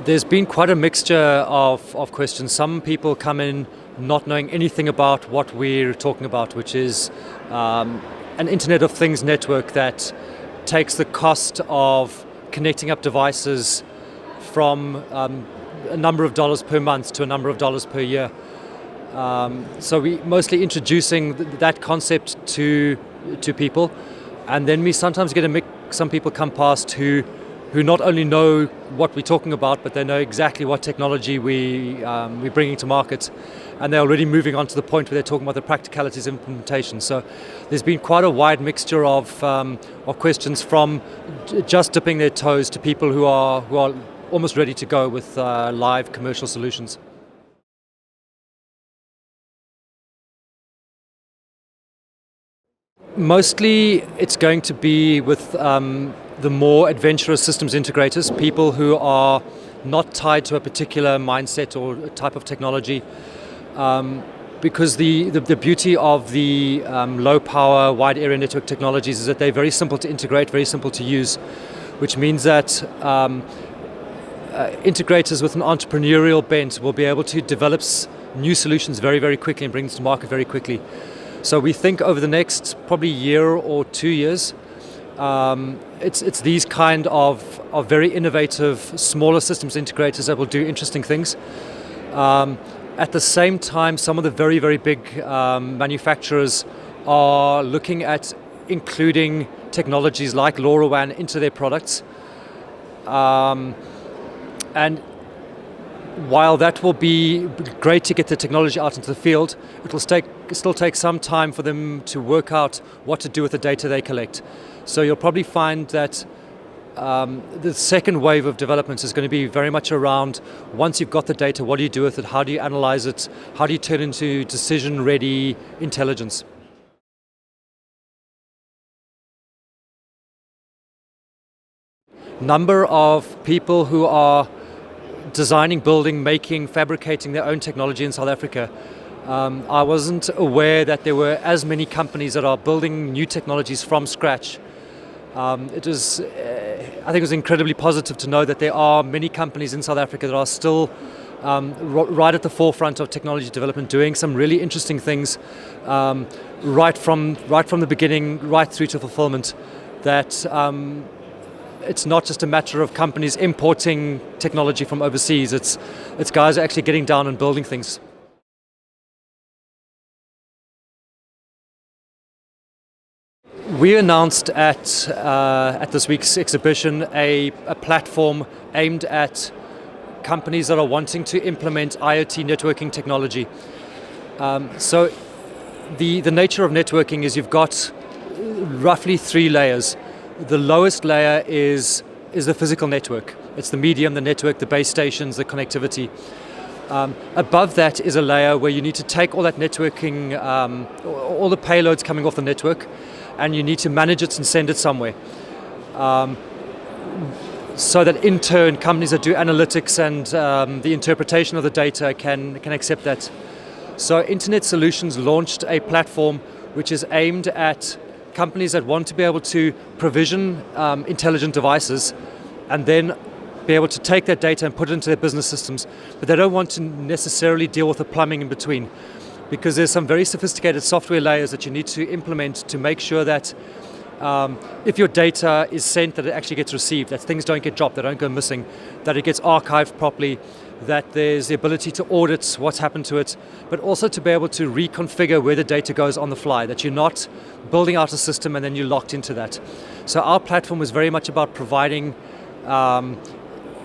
There's been quite a mixture of questions. Some people come in not knowing anything about what we're talking about, which is an Internet of Things network that takes the cost of connecting up devices from a number of dollars per month to a number of dollars per year. So we mostly introducing that concept to people, and then we sometimes get some people come past who not only know what we're talking about, but they know exactly what technology we're bringing to market, and they're already moving on to the point where they're talking about the practicalities of implementation. So there's been quite a wide mixture of questions, from just dipping their toes to people who are almost ready to go with live commercial solutions. Mostly it's going to be with the more adventurous systems integrators, people who are not tied to a particular mindset or a type of technology, because the beauty of the low power wide area network technologies is that they're very simple to integrate, very simple to use, which means that integrators with an entrepreneurial bent will be able to develop new solutions very, very quickly and bring them to market very quickly. So we think over the next probably year or 2 years, it's these kind of very innovative smaller systems integrators that will do interesting things. At the same time, some of the very, very big manufacturers are looking at including technologies like LoRaWAN into their products. And while that will be great to get the technology out into the field, it will still take some time for them to work out what to do with the data they collect. So you'll probably find that the second wave of developments is going to be very much around, once you've got the data, what do you do with it? How do you analyze it? How do you turn it into decision-ready intelligence? Number of people who are designing, building, making, fabricating their own technology in South Africa. I wasn't aware that there were as many companies that are building new technologies from scratch. I think it was incredibly positive to know that there are many companies in South Africa that are still right at the forefront of technology development, doing some really interesting things right from the beginning, right through to fulfillment. That it's not just a matter of companies importing technology from overseas. It's guys actually getting down and building things. We announced at this week's exhibition a platform aimed at companies that are wanting to implement IoT networking technology. So the nature of networking is you've got roughly 3 layers. The lowest layer is the physical network. It's the medium, the network, the base stations, the connectivity. Above that is a layer where you need to take all that networking, all the payloads coming off the network, and you need to manage it and send it somewhere. So that in turn, companies that do analytics and the interpretation of the data can accept that. So Internet Solutions launched a platform which is aimed at companies that want to be able to provision intelligent devices and then be able to take that data and put it into their business systems, but they don't want to necessarily deal with the plumbing in between, because there's some very sophisticated software layers that you need to implement to make sure that if your data is sent, that it actually gets received, that things don't get dropped, they don't go missing, that it gets archived properly, that there's the ability to audit what's happened to it, but also to be able to reconfigure where the data goes on the fly, that you're not building out a system and then you're locked into that. So our platform is very much about providing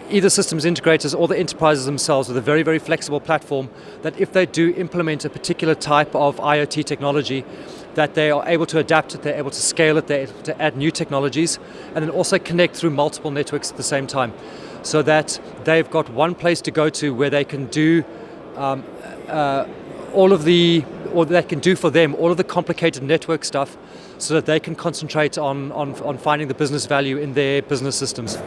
either systems integrators or the enterprises themselves with a very, very flexible platform that if they do implement a particular type of IoT technology, that they are able to adapt it, they're able to scale it, they're able to add new technologies, and then also connect through multiple networks at the same time, so that they've got one place to go to where they can do they can do for them all of the complicated network stuff, so that they can concentrate on finding the business value in their business systems.